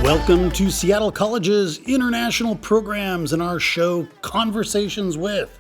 Welcome to Seattle College's international programs and our show Conversations With,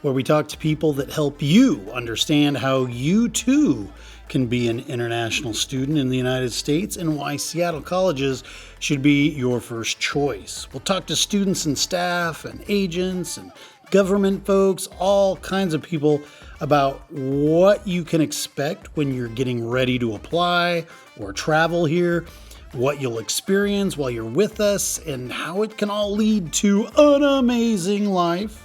where we talk to people that help you understand how you too can be an international student in the United States and why Seattle Colleges should be your first choice. We'll talk to students and staff and agents and government folks, all kinds of people about what you can expect when you're getting ready to apply or travel here, what you'll experience while you're with us, and how it can all lead to an amazing life.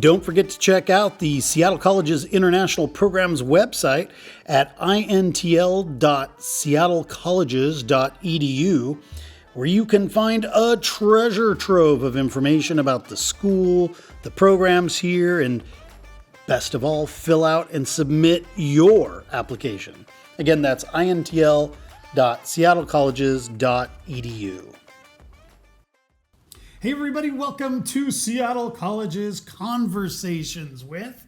Don't forget to check out the Seattle College's International Programs website at intl.seattlecolleges.edu, where you can find a treasure trove of information about the school, the programs here, and best of all, fill out and submit your application. Again, that's intl.seattlecolleges.edu. Hey everybody, welcome to Seattle College's Conversations With.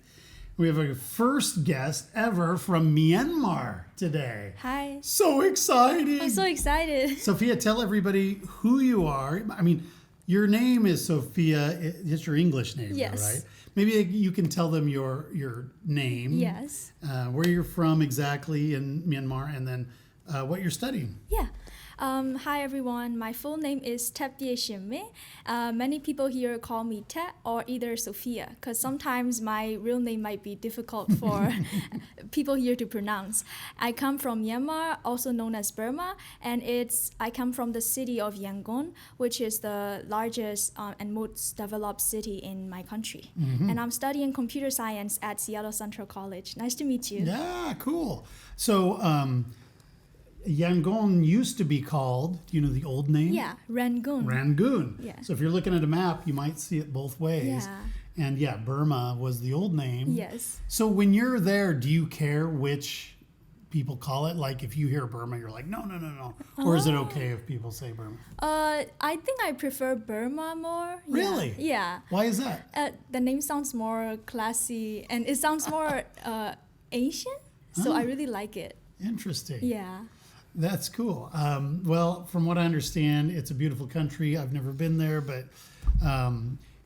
We have a first guest ever from Myanmar today. Hi. So exciting. I'm so excited. Sophia, tell everybody who you are. I mean, your name is Sophia. It's your English name, Yes. right? Maybe you can tell them your name. Yes. Where you're from exactly in Myanmar, and then what you're studying. Yeah. Hi everyone, my full name is Htet Pyae Shin Minn. Many people here call me Htet or either Sophia, because sometimes my real name might be difficult for people here to pronounce. I come from Myanmar, also known as Burma, and I come from the city of Yangon, which is the largest and most developed city in my country. Mm-hmm. And I'm studying computer science at Seattle Central College. Nice to meet you. Yeah, cool. So, Yangon used to be called, do you know the old name? Yeah, Rangoon. Rangoon. Yeah. So if you're looking at a map, you might see it both ways. Yeah. And yeah, Burma was the old name. Yes. So when you're there, do you care which people call it? Like if you hear Burma, you're like, no. Or is it okay if people say Burma? I think I prefer Burma more. Really? Yeah. Why is that? The name sounds more classy and it sounds more Asian, so I really like it. Interesting. Yeah. That's cool. Well, from what I understand, it's a beautiful country. I've never been there, but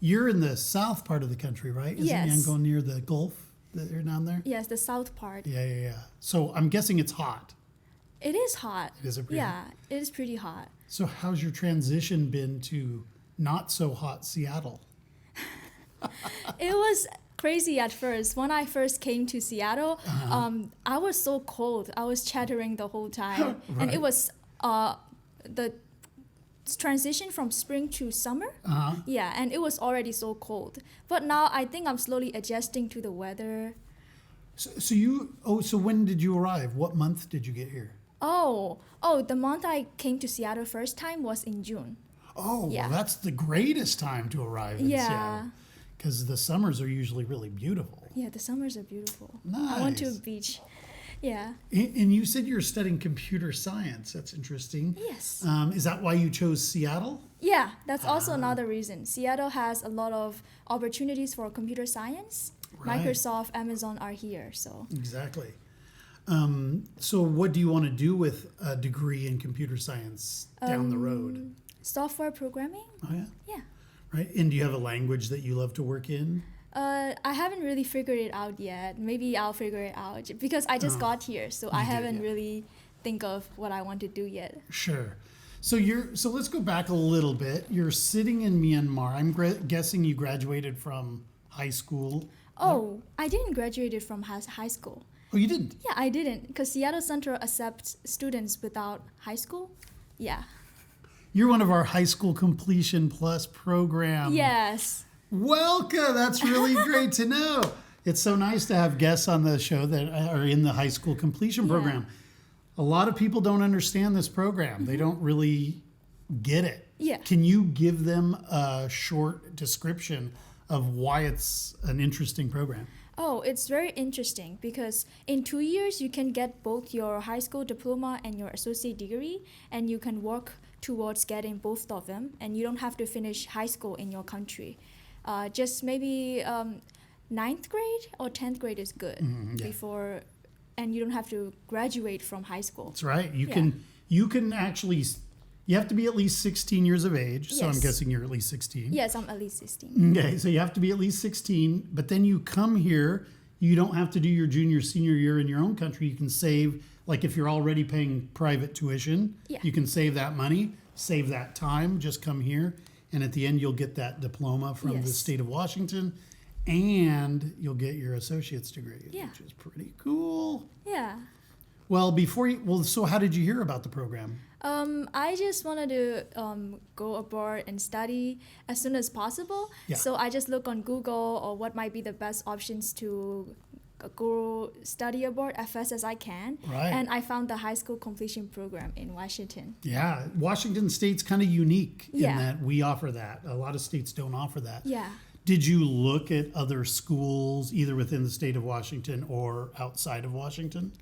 you're in the south part of the country, right? Isn't Yes. Yangon near the Gulf that you're down there? Yes, the south part. Yeah. So I'm guessing it's hot. It is hot. Is it pretty hot? Yeah, it is pretty hot. So how's your transition been to not so hot Seattle? It was crazy at first. When I first came to Seattle, I was so cold. I was chattering the whole time. Right. And it was the transition from spring to summer. Yeah, and it was already so cold. But now I think I'm slowly adjusting to the weather. So when did you arrive? What month did you get here? Oh, the month I came to Seattle first time was in June. Oh, Yeah. well, that's the greatest time to arrive in Seattle. Because the summers are usually really beautiful. Yeah, the summers are beautiful. Nice. I went to a beach. Yeah. And you said you're studying computer science. That's interesting. Yes. Is that why you chose Seattle? Yeah, that's also another reason. Seattle has a lot of opportunities for computer science. Right. Microsoft, Amazon are here, so. Exactly. So what do you want to do with a degree in computer science down the road? Software programming? Oh, yeah? Yeah. Right. And do you have a language that you love to work in? I haven't really figured it out yet. Maybe I'll figure it out because I just got here, so I haven't really think of what I want to do yet. Sure. So let's go back a little bit. You're sitting in Myanmar. I'm guessing you graduated from high school. Oh, I didn't graduate from high school. Oh, you didn't? Yeah, I didn't, because Seattle Central accepts students without high school. Yeah. You're one of our high school completion plus program. Yes. Welcome. That's really great to know. It's so nice to have guests on the show that are in the high school completion program. A lot of people don't understand this program. Mm-hmm. They don't really get it. Yeah. Can you give them a short description of why it's an interesting program? Oh, it's very interesting because in 2 years you can get both your high school diploma and your associate degree, and you can work towards getting both of them, and you don't have to finish high school in your country. Just maybe 9th grade or 10th grade is good before and you don't have to graduate from high school. That's right. You can actually, you have to be at least 16 years of age. So I'm Yes. guessing you're at least 16. Yes, I'm at least 16. Okay, so you have to be at least 16, but then you come here, you don't have to do your junior, senior year in your own country. You can save, like if you're already paying private tuition, Yeah. you can save that money, save that time, just come here. And at the end, you'll get that diploma from the Yes. state of Washington, and you'll get your associate's degree, Yeah. which is pretty cool. Yeah. Well, so how did you hear about the program? I just wanted to go abroad and study as soon as possible. Yeah. So I just look on Google or what might be the best options to go study abroad as fast as I can. Right. And I found the high school completion program in Washington. Yeah, Washington State's kind of unique in Yeah. that we offer that. A lot of states don't offer that. Yeah. Did you look at other schools either within the state of Washington or outside of Washington?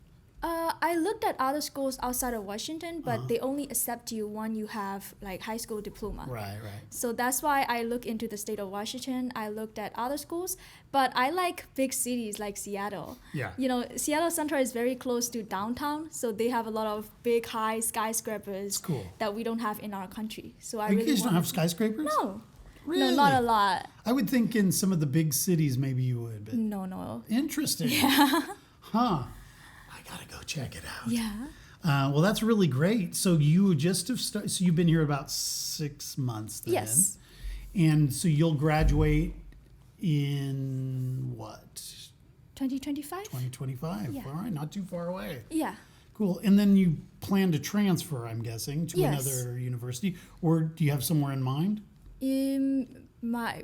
I looked at other schools outside of Washington, but they only accept you when you have like high school diploma. Right. So that's why I look into the state of Washington. I looked at other schools, but I like big cities like Seattle. Yeah. You know, Seattle Central is very close to downtown, so they have a lot of big, high skyscrapers cool. that we don't have in our country. So I You really guys don't wanted have skyscrapers? No. Really? No, not a lot. I would think in some of the big cities maybe you would, but No. interesting. Yeah. Huh. I gotta go check it out. Yeah. Well, that's really great. So you just have started. So you've been here about 6 months then. Yes. And so you'll graduate in what? 2025? 2025. Yeah. All right, not too far away. Yeah. Cool. And then you plan to transfer, I'm guessing, to Yes. another university, or do you have somewhere in mind?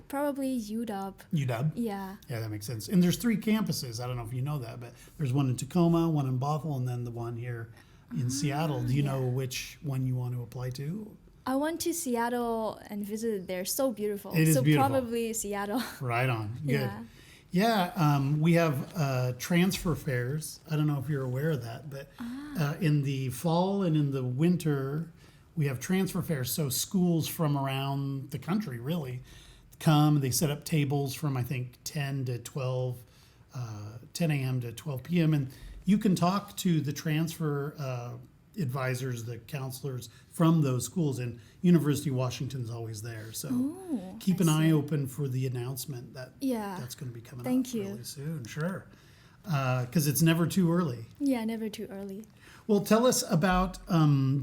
Probably UW. UW. Yeah. Yeah, that makes sense. And there's 3 campuses. I don't know if you know that, but there's one in Tacoma, one in Bothell, and then the one here in Seattle. Do you know which one you want to apply to? I went to Seattle and visited there. So beautiful. It is so beautiful. Probably Seattle. Right on. Good. Yeah. Yeah, we have transfer fairs. I don't know if you're aware of that, but in the fall and in the winter, we have transfer fairs. So schools from around the country really come. They set up tables from, I think, 10 a.m. to 12 p.m. And you can talk to the transfer advisors, the counselors from those schools. And University of Washington's always there. So keep an eye open for the announcement that's going to be coming Thank up you. really soon. Sure. Because it's never too early. Yeah, never too early. Well, tell us about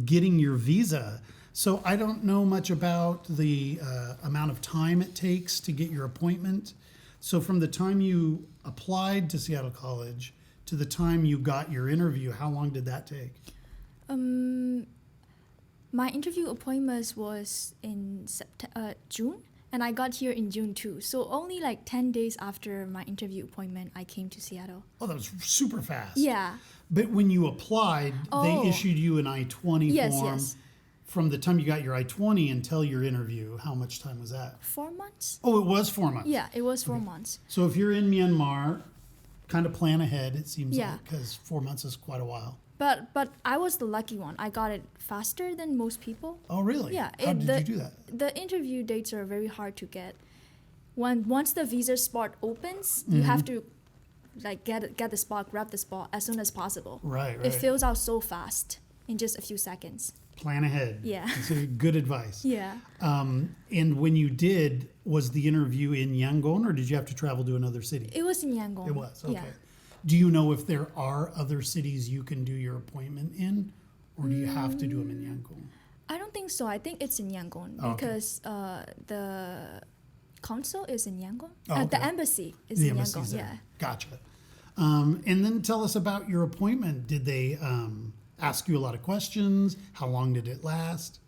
getting your visa. So I don't know much about the amount of time it takes to get your appointment. So from the time you applied to Seattle College to the time you got your interview, how long did that take? My interview appointment was in June, and I got here in June too. So only like 10 days after my interview appointment, I came to Seattle. Oh, that was super fast. Yeah. But when you applied, they issued you an I-20 Yes, form. yes. From the time you got your I-20 until your interview, how much time was that? 4 months? Oh, it was 4 months. Yeah, it was 4 months. So if you're in Myanmar, kind of plan ahead, it seems Yeah. like, because 4 months is quite a while. But I was the lucky one. I got it faster than most people. Oh, really? Yeah. How did you do that? The interview dates are very hard to get. Once the visa spot opens, you have to like get the spot, grab the spot as soon as possible. Right. It fills out so fast in just a few seconds. Plan ahead. Yeah. That's good advice. Yeah. And when you did, was the interview in Yangon, or did you have to travel to another city? It was in Yangon. It was, okay. Yeah. Do you know if there are other cities you can do your appointment in, or do you have to do them in Yangon? I don't think so. I think it's in Yangon Oh, okay. because the consul is in Yangon. Oh, okay. The embassy is The in embassy's Yangon. there. Yeah. Gotcha. And then tell us about your appointment. Did they ask you a lot of questions? How long did it last?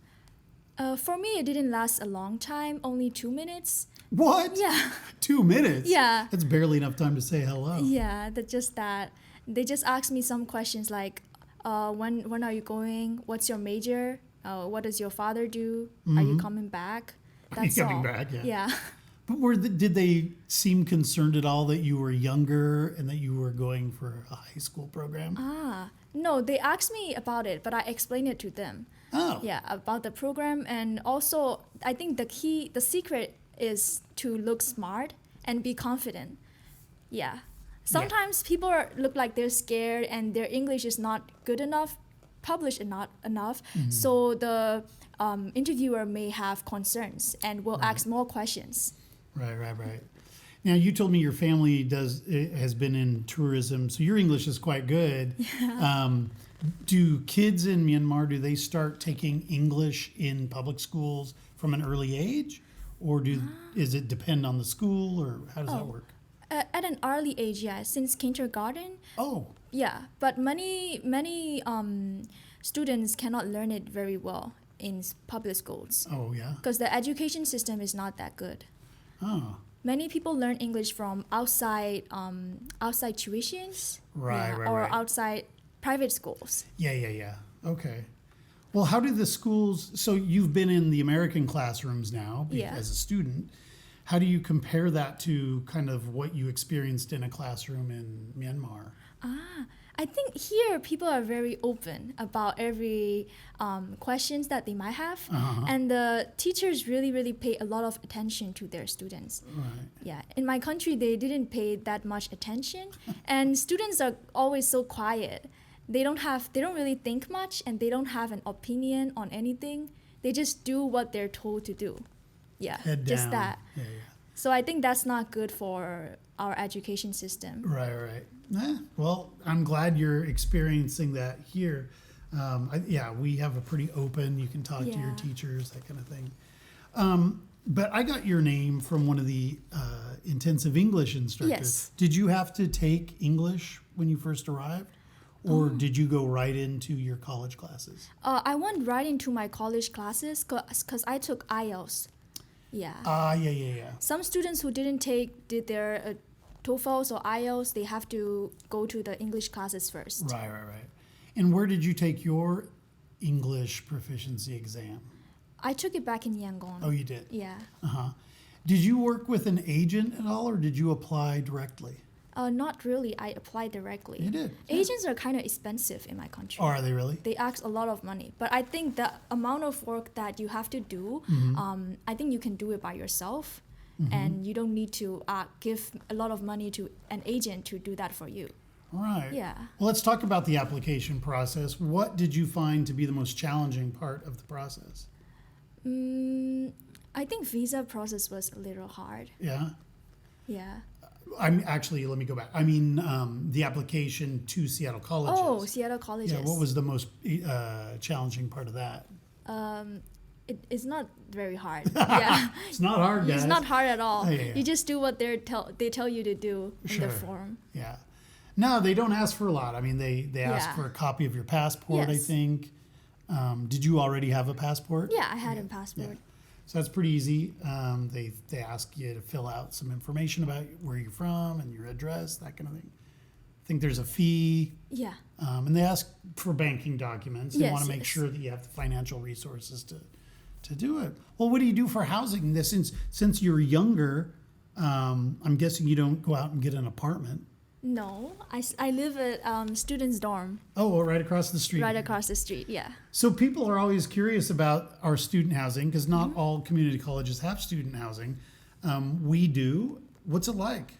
For me, it didn't last a long time, only 2 minutes. What? Yeah. 2 minutes? Yeah. That's barely enough time to say hello. Yeah, that. They just asked me some questions like, when are you going? What's your major? What does your father do? Are you coming back? That's coming all. back, yeah. Yeah. But did they seem concerned at all that you were younger and that you were going for a high school program? No, they asked me about it, but I explained it to them. Oh. Yeah, about the program. And also, I think the secret is to look smart and be confident. Yeah. Sometimes people look like they're scared and their English is not good enough, published not enough. So the interviewer may have concerns and will ask more questions. Right. Now, you told me your family has been in tourism, so your English is quite good. Do kids in Myanmar, do they start taking English in public schools from an early age? Or is it depend on the school, or how does that work? At an early age, yeah, since kindergarten. Oh. Yeah, but many students cannot learn it very well in public schools. Oh, yeah? Because the education system is not that good. Oh. Many people learn English from outside tuitions, or outside private schools. Yeah. Okay. Well, how do the schools? So you've been in the American classrooms now as a student. How do you compare that to kind of what you experienced in a classroom in Myanmar? I think here people are very open about every questions that they might have, and the teachers really pay a lot of attention to their students. Right. Yeah, in my country they didn't pay that much attention, and students are always so quiet. They don't really think much, and they don't have an opinion on anything. They just do what they're told to do. Yeah, Head just down. that. Yeah. So I think that's not good for our education system. Right. Well, I'm glad you're experiencing that here. We have a pretty open, you can talk to your teachers, that kind of thing. But I got your name from one of the intensive English instructors. Yes. Did you have to take English when you first arrived? Or did you go right into your college classes? I went right into my college classes because I took IELTS. Yeah. Yeah. Some students who did their TOEFLs or IELTS, they have to go to the English classes first. Right. And where did you take your English proficiency exam? I took it back in Yangon. Oh, you did? Yeah. Did you work with an agent at all, or did you apply directly? Not really. I applied directly. You did? Agents are kind of expensive in my country. Oh, are they really? They ask a lot of money. But I think the amount of work that you have to do, I think you can do it by yourself. And you don't need to give a lot of money to an agent to do that for you. Right. Yeah. Well, let's talk about the application process. What did you find to be the most challenging part of the process? I think visa process was a little hard. Yeah? Yeah. Let me go back. I mean, the application to Seattle colleges. Oh, Seattle colleges. Yeah, what was the most challenging part of that? It's not very hard. Yeah. It's not hard, guys. It's not hard at all. Yeah. You just do what they tell you to do in the form. Yeah. No, they don't ask for a lot. I mean, they ask for a copy of your passport, I think. Did you already have a passport? Yeah, I had a passport. Yeah. So that's pretty easy. They ask you to fill out some information about where you're from and your address, that kind of thing. I think there's a fee. Yeah. And they ask for banking documents. They want to make yes. sure that you have the financial resources to do it. Well, what do you do for housing? Since you're younger, I'm guessing you don't go out and get an apartment. No, I live at students' dorm. Oh, right across the street. Right across the street, yeah. So people are always curious about our student housing because not all community colleges have student housing. We do. What's it like?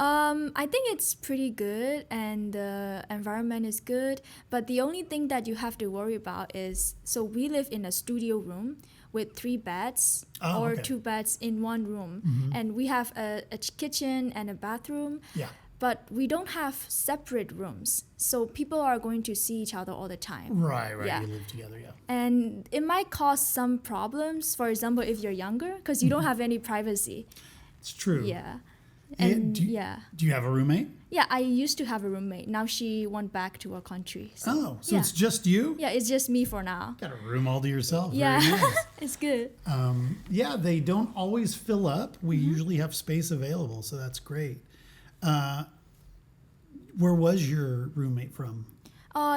I think it's pretty good and the environment is good. But the only thing that you have to worry about is, so we live in a studio room with 3 beds or 2 beds in one room. And we have a kitchen and a bathroom. Yeah. But we don't have separate rooms. So people are going to see each other all the time. Right. Yeah. You live together, yeah. And it might cause some problems, for example, if you're younger, because you don't have any privacy. It's true. Yeah. And do you have a roommate? Yeah, I used to have a roommate. Now she went back to her country. So it's just you? Yeah, it's just me for now. Got a room all to yourself. Yeah, Very nice. it's good. They don't always fill up. We usually have space available, so that's great. Where was your roommate from?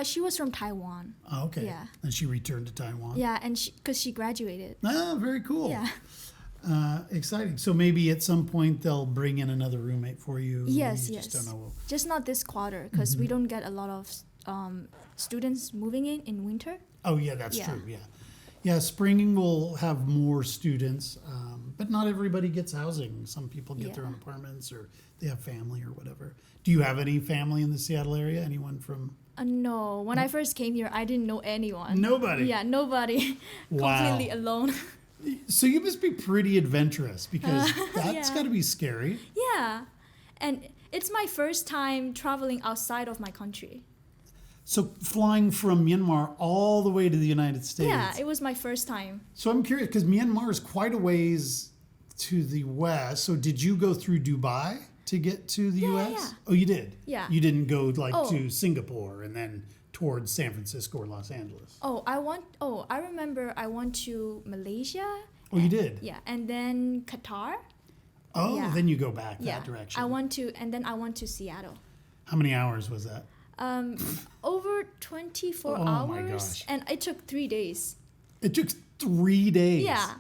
She was from Taiwan. Oh, okay. Yeah. And she returned to Taiwan? Yeah, and because she graduated. Ah, very cool. Yeah. Exciting. So maybe at some point they'll bring in another roommate for you. Yes, you yes. Just don't know. Just not this quarter, because we don't get a lot of students moving in winter. Oh, yeah, that's true. Yeah. Yeah, spring will have more students, but not everybody gets housing. Some people get their own apartments or they have family or whatever. Do you have any family in the Seattle area? Anyone from? No, when I first came here, I didn't know anyone. Nobody? Yeah, nobody. Wow. Completely alone. So you must be pretty adventurous because that's got to be scary. Yeah, and it's my first time traveling outside of my country. So flying from Myanmar all the way to the United States. Yeah, it was my first time. So I'm curious because Myanmar is quite a ways to the west. So did you go through Dubai to get to the U.S.? Yeah. Oh, you did? Yeah. You didn't go like to Singapore and then towards San Francisco or Los Angeles? I remember I went to Malaysia. Oh, you did? Yeah, and then Qatar. Oh, Yeah. then you go back that direction. I went to Seattle. How many hours was that? Over 24 Oh, my hours. gosh. And it took 3 days. It took 3 days. Yeah.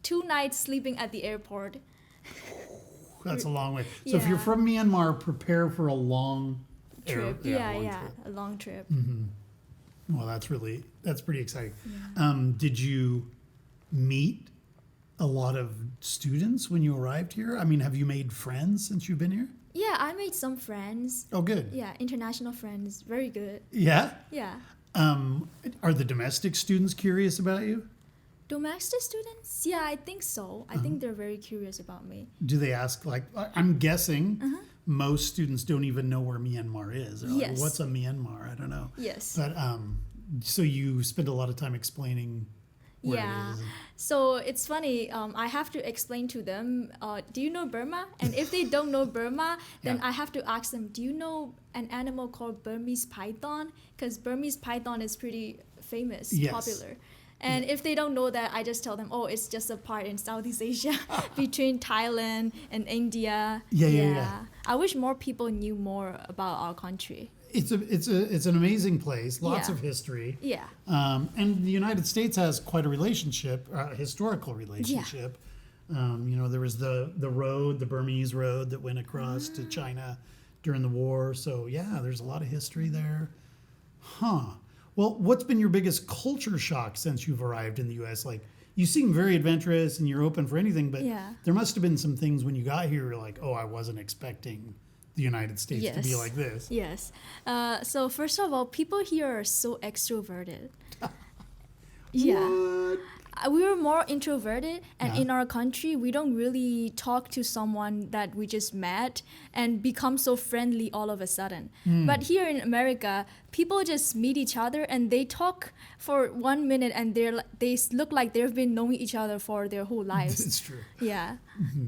2 nights sleeping at the airport. That's a long way. So if you're Yeah. from Myanmar, prepare for a long Trip. long Yeah, trip. a long trip. Well, that's pretty exciting. Did you meet a lot of students when you arrived here? I mean, have you made friends since you've been here? Yeah, I made some friends. Oh, good. Yeah, international friends. Very good. Yeah? Yeah. Are the domestic students curious about you? Domestic students? Yeah, I think so. I think they're very curious about me. Do they ask, like, I'm guessing most students don't even know where Myanmar is. They're like, Yes. what's a Myanmar? I don't know. Yes. But so you spend a lot of time explaining where Yeah. it is. So it's funny. I have to explain to them, do you know Burma? And if they don't know Burma, then Yeah. I have to ask them, do you know an animal called Burmese python? Because Burmese python is pretty famous, Yes. popular. And if they don't know that, I just tell them, oh, it's just a part in Southeast Asia between Thailand and India. Yeah. I wish more people knew more about our country. It's an amazing place, lots Yeah. of history. Yeah. And the United States has quite a relationship, historical relationship. There was the road, the Burmese road that went across to China during the war. So yeah, there's a lot of history there. Huh. Well, what's been your biggest culture shock since you've arrived in the U.S.? Like, you seem very adventurous and you're open for anything, but there must have been some things when you got here you're like, oh, I wasn't expecting the United States to be like this. Yes. So first of all, people here are so extroverted. What? We were more introverted, and in our country, we don't really talk to someone that we just met and become so friendly all of a sudden. But here in America, people just meet each other and they talk for 1 minute, and they look like they've been knowing each other for their whole lives. It's true. Yeah.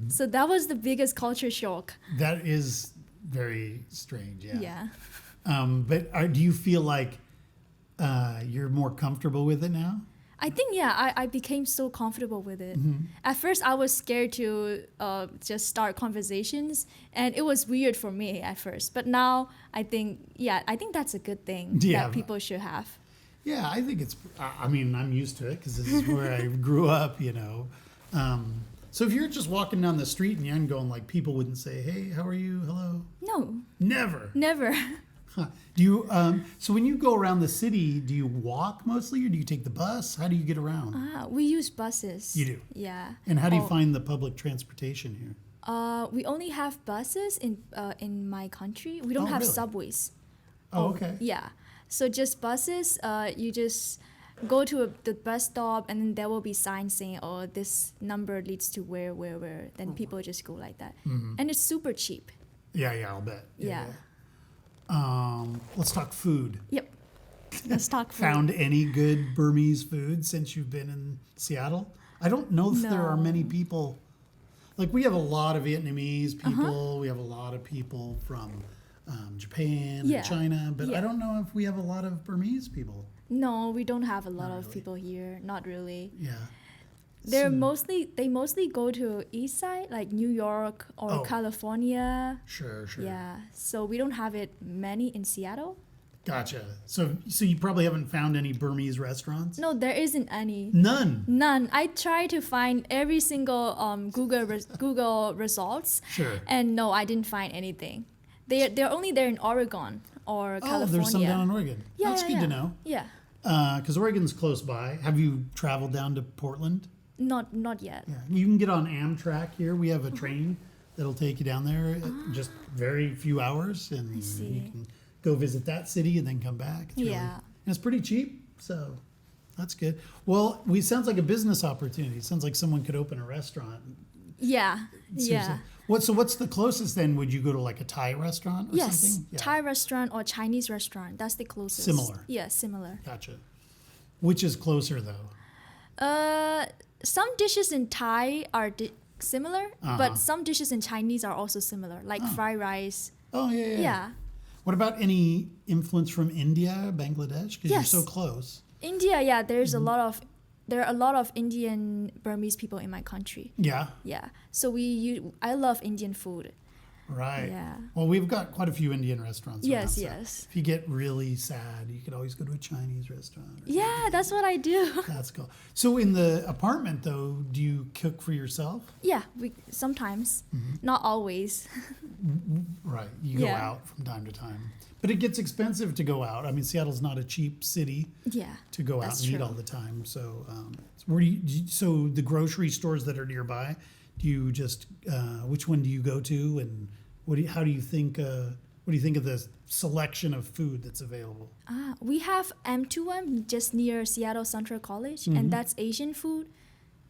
So that was the biggest culture shock. That is very strange, yeah. Yeah. But do you feel like you're more comfortable with it now? I think, I became so comfortable with it. At first, I was scared to just start conversations, and it was weird for me at first. But now, I think that's a good thing that people should have. Yeah, I think I'm used to it because this is where I grew up, So if you're just walking down the street and you're going, like, people wouldn't say, hey, how are you? Hello? No. Never? Never. Huh. Do you, so when you go around the city, do you walk mostly or do you take the bus? How do you get around? We use buses. You do? Yeah. And how do you find the public transportation here? We only have buses in my country. We don't have really? subways. Oh, okay. Yeah. So just buses, you just go to the bus stop and then there will be signs saying, oh, this number leads to where. Then people just go like that. And it's super cheap. Yeah, I'll bet. Yeah. Let's talk food. Yep. Let's talk food. Found any good Burmese food since you've been in Seattle? I don't know if there are many people. Like, we have a lot of Vietnamese people. We have a lot of people from Japan and China. But I don't know if we have a lot of Burmese people. No, we don't have a lot of people here. Not really. Yeah. They mostly go to east side, like New York or California. Sure. Yeah. So we don't have it many in Seattle. Gotcha. So you probably haven't found any Burmese restaurants? No, there isn't any. None. I tried to find every single Google results. Sure. And no, I didn't find anything. They're only there in Oregon or California. Oh, there's some down in Oregon. Yeah, That's good to know. Yeah. Because Oregon's close by. Have you traveled down to Portland? Not yet. Yeah. You can get on Amtrak here. We have a train that'll take you down there just very few hours. And I see. you can go visit that city and then come back. It's Yeah. and it's pretty cheap. So that's good. Well, sounds like a business opportunity. It sounds like someone could open a restaurant. Yeah. Seriously. Yeah. So what's the closest then? Would you go to like a Thai restaurant or Yes. something? Yeah. Thai restaurant or Chinese restaurant. That's the closest. Similar. Yeah, similar. Gotcha. Which is closer though? Some dishes in Thai are similar, Uh-huh. but some dishes in Chinese are also similar, like fried rice. Oh yeah. Yeah. What about any influence from India, Bangladesh? Because Yes. you're so close. India, yeah, there Mm-hmm. are a lot of Indian Burmese people in my country. Yeah. Yeah. So I love Indian food. Right. Yeah. Well, we've got quite a few Indian restaurants. around, Yes, so yes. If you get really sad, you could always go to a Chinese restaurant. Yeah, that's what I do. That's cool. So in the apartment, though, do you cook for yourself? Yeah, we sometimes, Mm-hmm. not always. Right. You go Yeah. out from time to time. But it gets expensive to go out. I mean, Seattle's not a cheap city Yeah. to go out That's and eat true. all the time. So, so the grocery stores that are nearby, do you just, which one do you go to? And what do you think of the selection of food that's available? We have M2M just near Seattle Central College, Mm-hmm. and that's Asian food.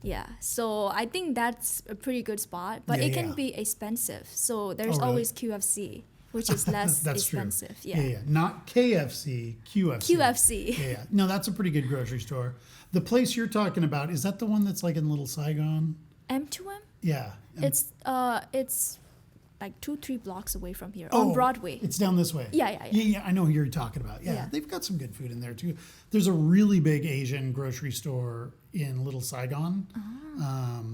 Yeah, so I think that's a pretty good spot, but it Yeah. can be expensive. So there's Oh, really? always QFC, which is less That's expensive. true. Yeah. Not KFC, QFC. QFC. Yeah. No, that's a pretty good grocery store. The place you're talking about, is that the one that's like in Little Saigon? M2M? Yeah. It's like 2-3 blocks away from here Oh, on Broadway. It's down this way. Yeah. Yeah, I know who you're talking about. Yeah, Yeah. they've got some good food in there too. There's a really big Asian grocery store in Little Saigon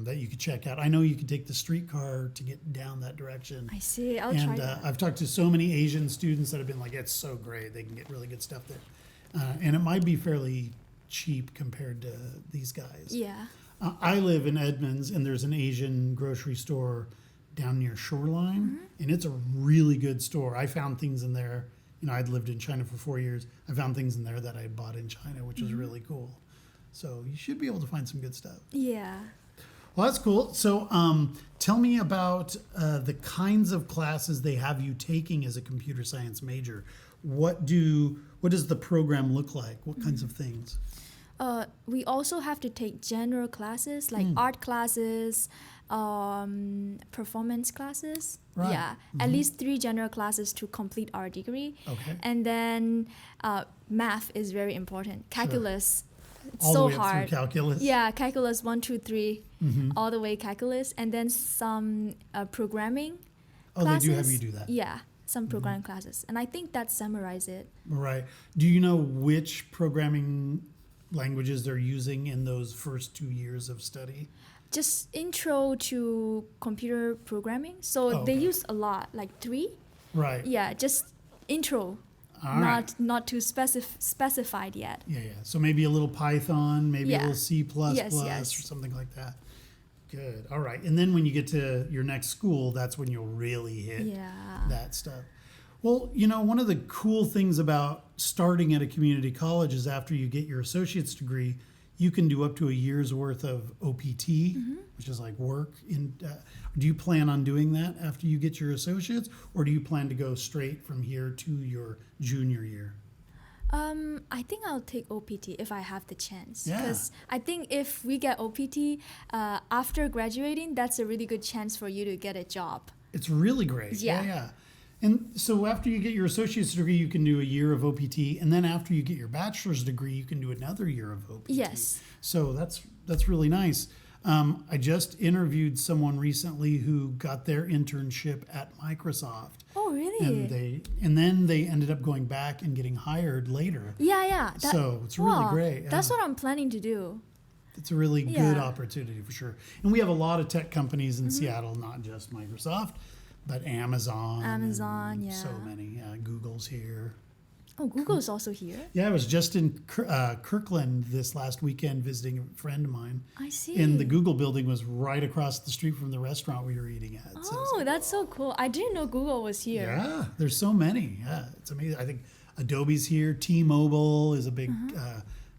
that you could check out. I know you can take the streetcar to get down that direction. I see. I'll try And that. I've talked to so many Asian students that have been like, it's so great. They can get really good stuff there. And it might be fairly cheap compared to these guys. Yeah. I live in Edmonds, and there's an Asian grocery store down near Shoreline, and it's a really good store. I found things in there. You know, I'd lived in China for 4 years. I found things in there that I bought in China, which was really cool. So you should be able to find some good stuff. Yeah. Well, that's cool. So tell me about the kinds of classes they have you taking as a computer science major. What does the program look like? What kinds of things? We also have to take general classes like art classes, performance classes. Right. Yeah, at least 3 general classes to complete our degree. Okay. And then math is very important. Calculus, it's All so the way up hard. through calculus? Yeah, calculus 1, 2, 3, all the way calculus, and then some programming. Oh, classes. they do have you do that. Yeah, some programming classes, and I think that summarize it. Right. Do you know which programming languages they're using in those first 2 years of study? Just intro to computer programming. So they Okay. use a lot, like 3. Right. Yeah, just intro, All right. not too specified yet. Yeah. So maybe a little Python, maybe a Yeah. little C++ Yes, yes. or something like that. Good. All right. And then when you get to your next school, that's when you'll really hit Yeah. that stuff. Well, you know, one of the cool things about starting at a community college is after you get your associate's degree, you can do up to a year's worth of OPT, which is like work. Do you plan on doing that after you get your associates, or do you plan to go straight from here to your junior year? I think I'll take OPT if I have the chance. Yeah. Because I think if we get OPT after graduating, that's a really good chance for you to get a job. It's really great. Yeah. And so after you get your associate's degree, you can do a year of OPT, and then after you get your bachelor's degree, you can do another year of OPT. Yes. So that's really nice. I just interviewed someone recently who got their internship at Microsoft. Oh, really? And then they ended up going back and getting hired later. Yeah. So it's really great. That's yeah. what I'm planning to do. It's a really good Yeah. opportunity for sure. And we have a lot of tech companies in Seattle, not just Microsoft, but Amazon. Amazon, and yeah. So many. Google's here. Oh, Google is also here. Yeah, I was just in Kirkland this last weekend visiting a friend of mine. I see. And the Google building was right across the street from the restaurant we were eating at. So it's Oh, that's so cool. I didn't know Google was here. yeah, there's so many. Yeah, it's amazing. I think Adobe's here. T-Mobile is a big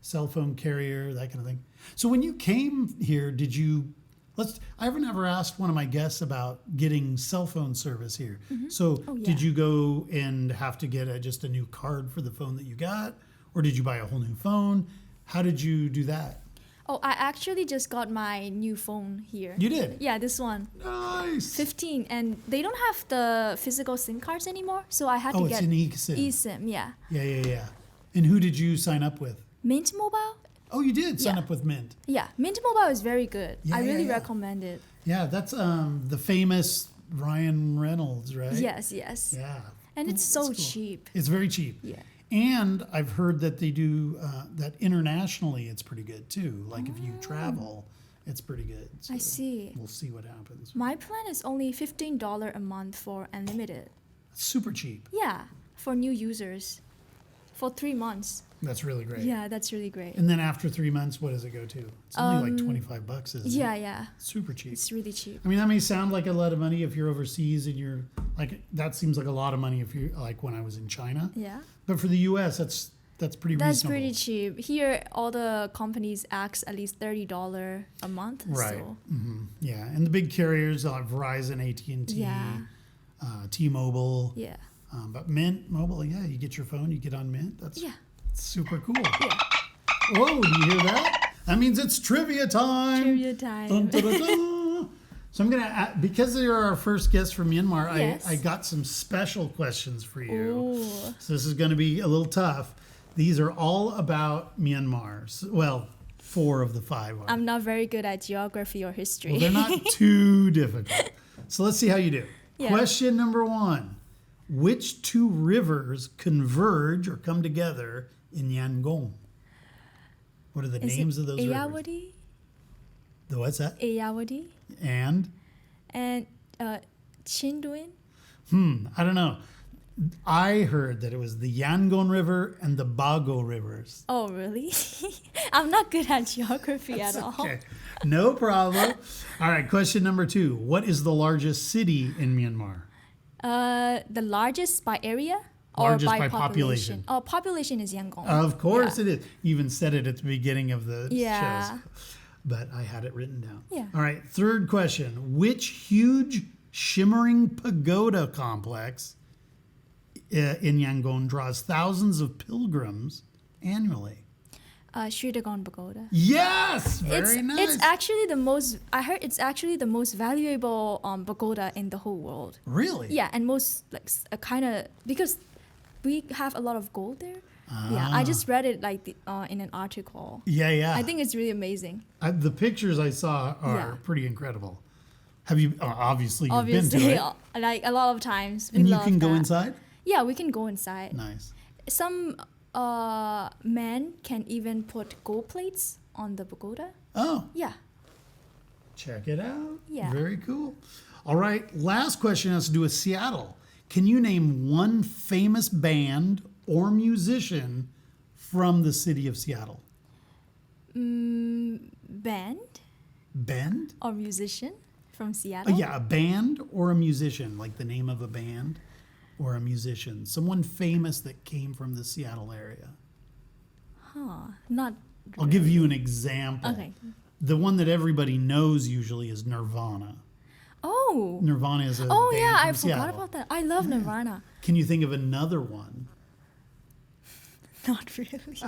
cell phone carrier, that kind of thing. So when you came here, did you? I haven't ever asked one of my guests about getting cell phone service here. So did you go and have to get just a new card for the phone that you got, or did you buy a whole new phone? How did you do that? Oh, I actually just got my new phone here. You did? Yeah, this one. Nice. 15, and they don't have the physical SIM cards anymore, so I had to get an eSIM. eSIM, yeah. Yeah. And who did you sign up with? Mint Mobile? Oh, you did sign up with Mint. Yeah, Mint Mobile is very good. Yeah, I really yeah. recommend it. Yeah, that's the famous Ryan Reynolds, right? Yes. Yeah. And it's so cheap. It's very cheap. Yeah. And I've heard that they do that internationally. It's pretty good too. Like if you travel, it's pretty good. So I see. We'll see what happens. My plan is only $15 a month for unlimited. Super cheap. Yeah, for new users. For 3 months. That's really great. Yeah, that's really great. And then after 3 months, what does it go to? It's only like $25, isn't it? Yeah. Super cheap. It's really cheap. I mean, that may sound like a lot of money if you're overseas and you're like, that seems like a lot of money if you're like when I was in China. Yeah. But for the US, that's pretty reasonable. That's pretty cheap. Here, all the companies ask at least $30 a month. Right. So. Yeah. And the big carriers are Verizon, AT&T, Yeah. T-Mobile. Yeah. But Mint Mobile, yeah, you get your phone, you get on Mint. That's super cool. Yeah. Whoa, do you hear that? That means it's trivia time. Trivia time. Dun, dun, dun, dun. So I'm going to, because you're our first guest from Myanmar, Yes. I got some special questions for you. Ooh. So this is going to be a little tough. These are all about Myanmar. Well, 4 of the 5 are. I'm not very good at geography or history. Well, they're not too difficult. So let's see how you do. Yeah. Question number 1. Which 2 rivers converge or come together in Yangon? What are the names of those rivers? Ayawadi? The what's that? Ayawadi? And? And Chinduin? I don't know. I heard that it was the Yangon River and the Bago rivers. Oh, really? I'm not good at geography at all. Okay, no problem. All right, question number 2. What is the largest city in Myanmar? The largest by area Largest or by by population. Oh, population is Yangon. Of course Yeah. it is. You even said it at the beginning of the Yeah. shows. But I had it written down. Yeah. All right, third question. Which huge shimmering pagoda complex in Yangon draws thousands of pilgrims annually? Shridagon Pagoda. Yes! Very nice. It's actually the most, I heard it's actually the most valuable pagoda in the whole world. Really? Yeah, and most like kind of, because we have a lot of gold there. Yeah, I just read it like in an article. Yeah. I think it's really amazing. The pictures I saw are pretty incredible. Have you, obviously you've been to Obviously, it. like a lot of times. And we you love can go that. inside? Yeah, we can go inside. Nice. Some men can even put gold plates on the pagoda. Oh, Yeah. check it out. Yeah. Very cool. All right, last question has to do with Seattle. Can you name one famous band or musician from the city of Seattle? Band Band? or musician from Seattle? Yeah, a band or a musician, like the name of a band or a musician. Someone famous that came from the Seattle area. Not. I'll give you an example. Okay. The one that everybody knows usually is Nirvana. Oh. Nirvana is a Oh band yeah, from I forgot Seattle. about that. I love Nirvana. Can you think of another one? Not really.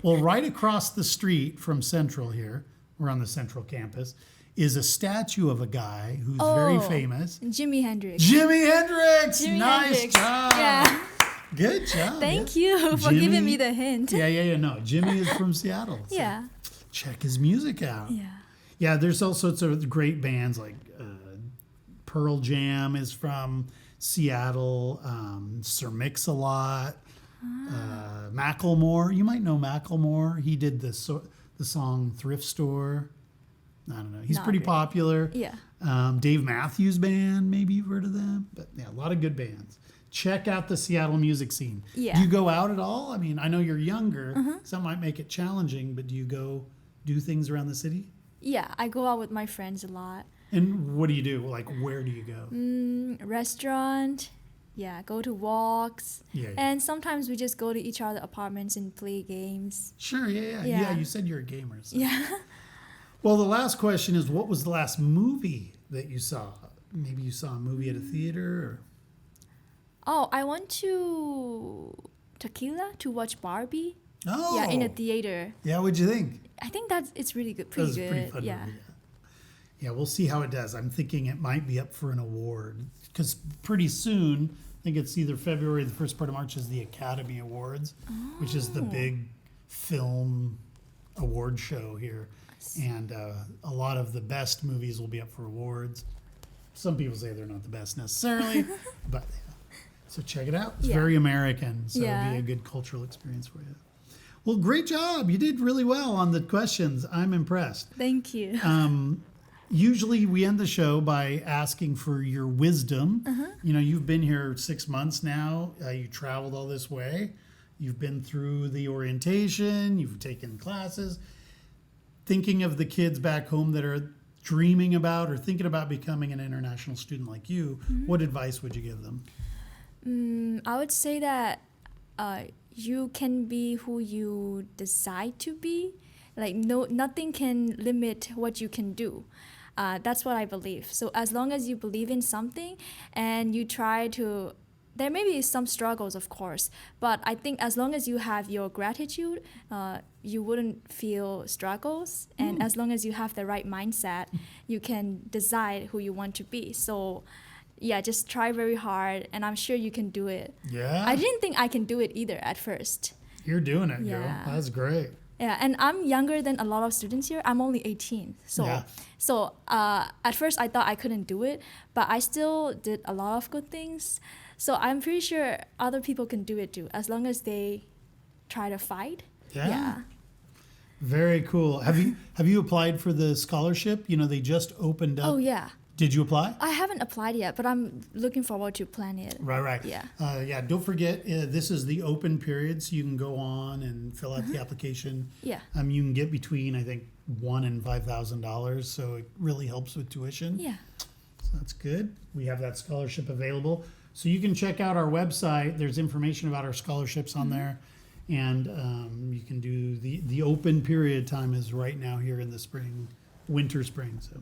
Well, right across the street from Central here, we're on the Central campus, is a statue of a guy who's very famous. Jimi Hendrix. Jimi Hendrix! Jimi Nice Hendrix. job! Yeah. Good job. Thank you for giving me the hint. Yeah. No, Jimmy is from Seattle. So Yeah. check his music out. Yeah. Yeah, there's all sorts of great bands like Pearl Jam is from Seattle, Sir Mix-a-Lot, Macklemore. You might know Macklemore. He did the song Thrift Store. I don't know. He's Not pretty really. popular. Yeah. Dave Matthews Band, maybe you've heard of them. But yeah, a lot of good bands. Check out the Seattle music scene. Yeah. Do you go out at all? I mean, I know you're younger, so that might make it challenging, but do you go do things around the city? Yeah, I go out with my friends a lot. And what do you do? Like, where do you go? Restaurant, Yeah, go to walks. Yeah. And sometimes we just go to each other's apartments and play games. Sure, yeah. You said you're a gamer. So. Yeah. Well, the last question is, what was the last movie that you saw? Maybe you saw a movie at a theater? Or... Oh, I went to Tequila to watch Barbie. Oh. Yeah, in a theater. Yeah, what'd you think? I think it's really good. That was Pretty a good. pretty fun Yeah. movie. Yeah, we'll see how it does. I'm thinking it might be up for an award because pretty soon, I think it's either February or the first part of March, is the Academy Awards, which is the big film award show here. And a lot of the best movies will be up for awards. Some people say they're not the best necessarily, but yeah. So check it out. It's very American, so it'll be a good cultural experience for you. Well, great job. You did really well on the questions. I'm impressed. Thank you. Usually we end the show by asking for your wisdom. You know, you've been here 6 months now. You traveled all this way. You've been through the orientation. You've taken classes. Thinking of the kids back home that are dreaming about or thinking about becoming an international student like you, what advice would you give them? I would say that you can be who you decide to be. Like nothing can limit what you can do. That's what I believe. So as long as you believe in something and you try to, there may be some struggles, of course, but I think as long as you have your gratitude, you wouldn't feel struggles. And as long as you have the right mindset, you can decide who you want to be. So yeah, just try very hard, and I'm sure you can do it. Yeah. I didn't think I can do it either at first. You're doing it, girl. Yeah. That's great. Yeah, and I'm younger than a lot of students here. I'm only 18. So at first I thought I couldn't do it, but I still did a lot of good things. So I'm pretty sure other people can do it too, as long as they try to fight. Yeah. Very cool. Have you applied for the scholarship? You know, they just opened up. Oh, yeah. Did you apply? I haven't applied yet, but I'm looking forward to plan it. Right. Yeah. Don't forget, this is the open period, so you can go on and fill out the application. Yeah. You can get between, I think, $1,000 and $5,000, so it really helps with tuition. Yeah. So that's good. We have that scholarship available. So you can check out our website. There's information about our scholarships on there. And you can do the open period time is right now here in the spring, winter, spring. So.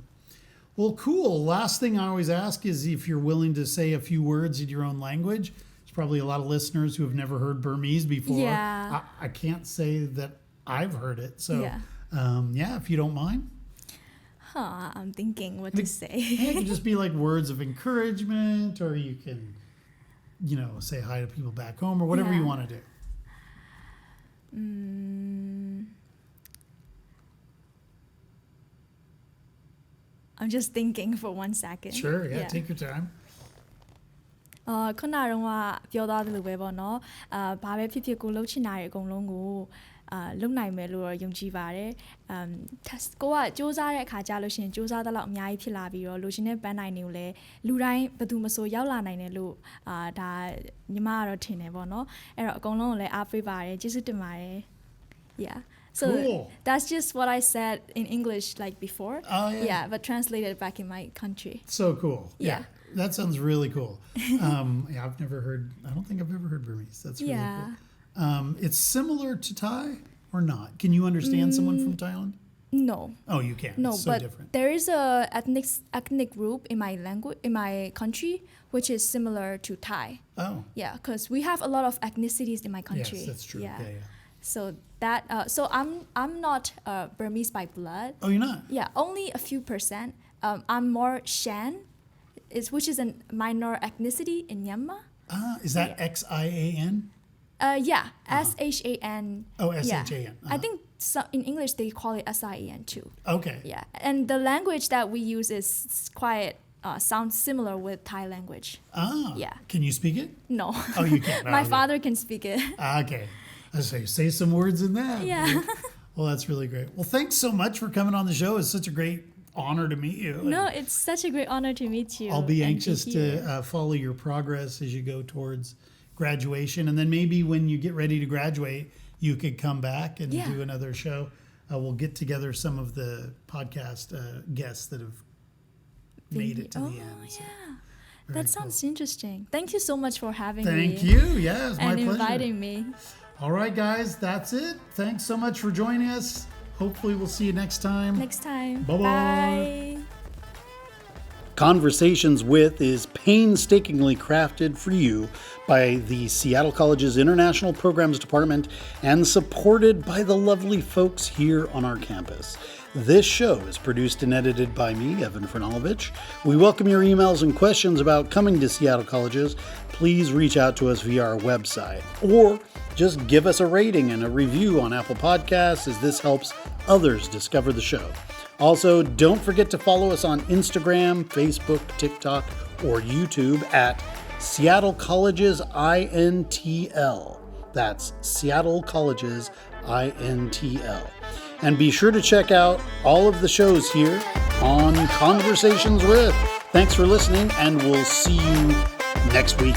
Well, cool. Last thing I always ask is if you're willing to say a few words in your own language. There's probably a lot of listeners who have never heard Burmese before. Yeah. I can't say that I've heard it. So, Yeah. If you don't mind. I'm thinking what to say. It can just be like words of encouragement, or you can, say hi to people back home, or whatever you want to do. I'm just thinking for 1 second. Sure, take your time. ခုနကတော့ပြောသားတယ်လို့ပဲပေါ့နော်ဘာပဲဖြစ်ဖြစ်ကိုလှုပ်ချင်တာတွေအကုန်လုံးကိုလုံနိုင်မယ်လို့တော့ယုံကြည်ပါတယ်ကိုကစူးစမ်းတဲ့အခါကြာလို့ရှိရင်စူးစမ်းတဲ့လောက်အများကြီးဖြစ်လာပြီးတော့လူရှင်တဲ့ပန်းနိုင်တွေကိုလည်းလူတိုင်းဘယ်သူမဆိုရောက်လာနိုင်တယ်လို့ဒါညီမကတော့ထင်တယ်ပေါ့နော်အဲ့တော့အကုန်လုံးကိုလည်းအားပေးပါတယ်ကျေးဇူးတင်ပါတယ် yeah so cool. That's just what I said in English like before. Oh, yeah. But translated back in my country. So cool. Yeah. That sounds really cool. I don't think I've ever heard Burmese. That's really cool. It's similar to Thai or not? Can you understand someone from Thailand? No. Oh, you can't. No, it's so but different. there is a ethnic group in my language, in my country, which is similar to Thai. Oh. Yeah, because we have a lot of ethnicities in my country. Yes, that's true. Yeah. So that I'm not Burmese by blood. Oh, you're not? Yeah, only a few percent. I'm more Shan, which is a minor ethnicity in Myanmar. Is that Xian? Shan. Oh, Shan. I think in English they call it Sin too. Okay. Yeah, and the language that we use is quite sounds similar with Thai language. Yeah. Can you speak it? No. Oh, you can't. My father can speak it. Okay. I say some words in that. Yeah. Well, that's really great. Well, thanks so much for coming on the show. It's such a great honor to meet you. No, it's such a great honor to meet you. I'll be anxious to follow your progress as you go towards graduation. And then maybe when you get ready to graduate, you could come back and do another show. We'll get together some of the podcast guests that have made it to the end. So. Yeah. That sounds interesting. Thank you so much for having me. Thank you. Yeah, it's my and pleasure. inviting me. All right, guys, that's it. Thanks so much for joining us. Hopefully we'll see you next time. Next time. Bye-bye. Bye. Conversations With is painstakingly crafted for you by the Seattle College's International Programs Department and supported by the lovely folks here on our campus. This show is produced and edited by me, Evan Franulovich. We welcome your emails and questions about coming to Seattle Colleges. Please reach out to us via our website or just give us a rating and a review on Apple Podcasts, as this helps others discover the show. Also, don't forget to follow us on Instagram, Facebook, TikTok, or YouTube at Seattle Colleges INTL. That's Seattle Colleges INTL. And be sure to check out all of the shows here on Conversations With. Thanks for listening, and we'll see you next week.